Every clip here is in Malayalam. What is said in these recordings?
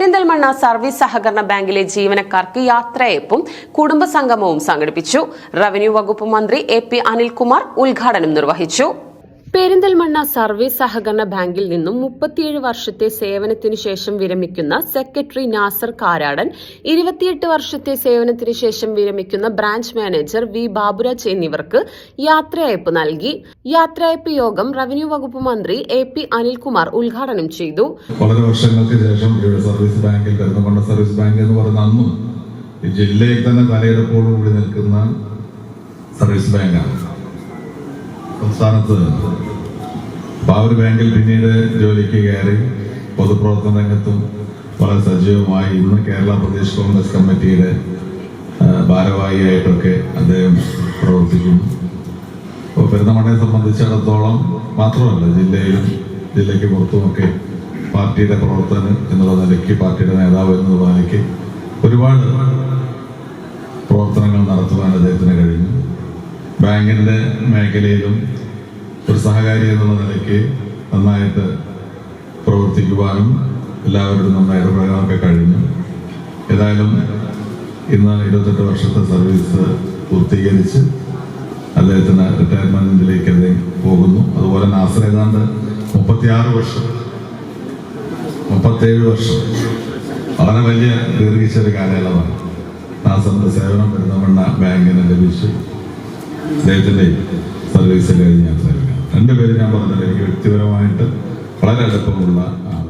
പെരിന്തൽമണ്ണ സർവീസ് സഹകരണ ബാങ്കിലെ ജീവനക്കാർക്ക് യാത്രയയപ്പും കുടുംബസംഗമവും സംഘടിപ്പിച്ചു. റവന്യൂ വകുപ്പ് മന്ത്രി AP അനിൽകുമാർ ഉദ്ഘാടനം നിർവഹിച്ചു. പെരിന്തൽമണ്ണ സർവീസ് സഹകരണ ബാങ്കിൽ നിന്നും 37 വർഷത്തെ സേവനത്തിനു ശേഷം വിരമിക്കുന്ന സെക്രട്ടറി നാസർ കാരാടൻ, 28 വർഷത്തെ സേവനത്തിനു ശേഷം വിരമിക്കുന്ന ബ്രാഞ്ച് മാനേജർ V ബാബുരാജ് എന്നിവർക്ക് യാത്രയയപ്പ് നൽകി. യാത്രയയപ്പ് യോഗം റവന്യൂ വകുപ്പ് മന്ത്രി AP അനിൽകുമാർ ഉദ്ഘാടനം ചെയ്തു. വളരെ വർഷങ്ങൾക്ക് ശേഷം സർവീസ് ബാങ്കിൽ പെരിന്തൽമണ്ണ സർവീസ് ബാങ്ക് എന്ന് പറയുന്ന അന്നും ഈ ജില്ലയിൽ തന്നെ തലയെടുപ്പോടുകൂടി നിൽക്കുന്ന സർവീസ് ബാങ്കാണ് സംസ്ഥാനത്ത്. അപ്പോൾ ആ ഒരു ബാങ്കിൽ പിന്നീട് ജോലിക്ക് കയറി പൊതുപ്രവർത്തന രംഗത്തും വളരെ സജീവമായി ഇന്ന് കേരള പ്രദേശ് കോൺഗ്രസ് കമ്മിറ്റിയുടെ ഭാരവാഹിയായിട്ടൊക്കെ അദ്ദേഹം പ്രവർത്തിക്കുന്നു. അപ്പോൾ പെരുന്തൽമണ്ണയെ സംബന്ധിച്ചിടത്തോളം മാത്രമല്ല, ജില്ലയ്ക്ക് പുറത്തുമൊക്കെ പാർട്ടിയുടെ പ്രവർത്തനം എന്നുള്ള നിലയ്ക്ക്, പാർട്ടിയുടെ നേതാവ് എന്നുള്ള നിലയ്ക്ക് ഒരുപാട് പ്രവർത്തനങ്ങൾ നടത്തുവാൻ അദ്ദേഹത്തിന് കഴിഞ്ഞു. ബാങ്കിന്റെ മേഖലയിലും ഒരു സഹകാരി എന്നുള്ള നിലയ്ക്ക് നന്നായിട്ട് പ്രവർത്തിക്കുവാനും എല്ലാവരോടും നന്നായി ഇടപെടാനൊക്കെ കഴിഞ്ഞു. ഏതായാലും ഇന്ന് 28 വർഷത്തെ സർവീസ് പൂർത്തീകരിച്ച് അദ്ദേഹത്തിന് റിട്ടയർമെന്റിലേക്ക് അദ്ദേഹം പോകുന്നു. അതുപോലെ നാസർ ഏതാണ്ട് 37 വർഷം വളരെ വലിയ ദീർഘിച്ചൊരു കാലയളവാണ് നാസറിന്റെ സേവനം പെരുന്തൽമണ്ണ ബാങ്കിന് ലഭിച്ചു. അദ്ദേഹത്തിന്റെ സർവീസ് കഴിഞ്ഞ രണ്ടുപേരും ഞാൻ പറഞ്ഞത് എനിക്ക് വ്യക്തിപരമായിട്ട് വളരെ അടുപ്പമുള്ള ആളുകൾ.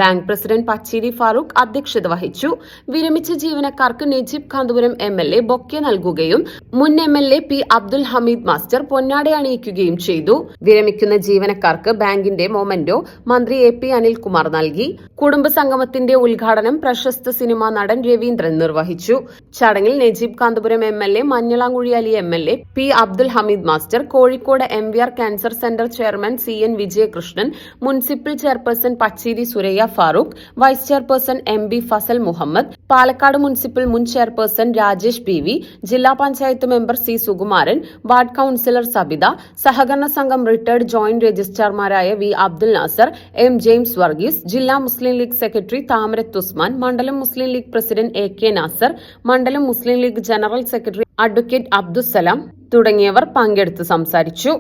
ബാങ്ക് പ്രസിഡന്റ് പച്ചേരി ഫാറൂഖ് അധ്യക്ഷത വഹിച്ചു. വിരമിച്ച ജീവനക്കാർക്ക് നജീബ് കാന്തപുരം MLA ബൊക്കെ നൽകുകയും മുൻ MLA P Abdul Hameed master പൊന്നാട അണിയിക്കുകയും ചെയ്തു. വിരമിക്കുന്ന ജീവനക്കാർക്ക് ബാങ്കിന്റെ മൊമെന്റോ മന്ത്രി AP അനിൽകുമാർ നൽകി. കുടുംബസംഗമത്തിന്റെ ഉദ്ഘാടനം പ്രശസ്ത സിനിമാ നടൻ രവീന്ദ്രൻ നിർവഹിച്ചു. ചടങ്ങിൽ Najeeb Kanthapuram MLA, Manjalamkuzhi Ali MLA, P Abdul Hameed master, Kozhikode MVR cancer centre chairman CN Vijayakrishnan, municipal chairperson Pacheri Suraiya Farooq, vice chairperson MB Fasal Muhammad, Palakkad municipal മുൻ ചെയർപേഴ്സൺ രാജേഷ് PV, ജില്ലാ panchayat member C Sukumaran, ward councillor Sabitha, സഹകരണ സംഘം റിട്ടയർഡ് ജോയിന്റ് രജിസ്ട്രാർമാരായ V Abdul Nasar, M James Varghese, ജില്ലാ മുസ്ലിം ലീഗ് സെക്രട്ടറി താമരത്ത് ഉസ്മാൻ, മണ്ഡലം മുസ്ലിം ലീഗ് പ്രസിഡന്റ് AK നാസർ, മണ്ഡലം Muslim league general secretary advocate Abdussalam തുടങ്ങിയവർ പങ്കെടുത്ത് സംസാരിച്ചു.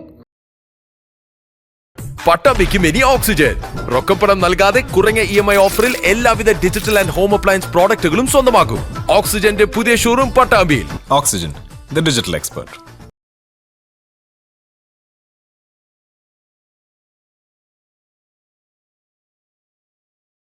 പട്ടാമ്പിക്ക് മിനി ഓക്സിജൻ. റൊക്കപ്പണം നൽകാതെ കുറഞ്ഞ EMI ഓഫറിൽ എല്ലാവിധ ഡിജിറ്റൽ ആൻഡ് ഹോം അപ്ലയൻസ് പ്രോഡക്റ്റുകളും സ്വന്തമാക്കും. ഓക്സിജന്റെ പുതിയ ഷോറൂം പട്ടാമ്പിയിൽ. Oxygen, the digital expert.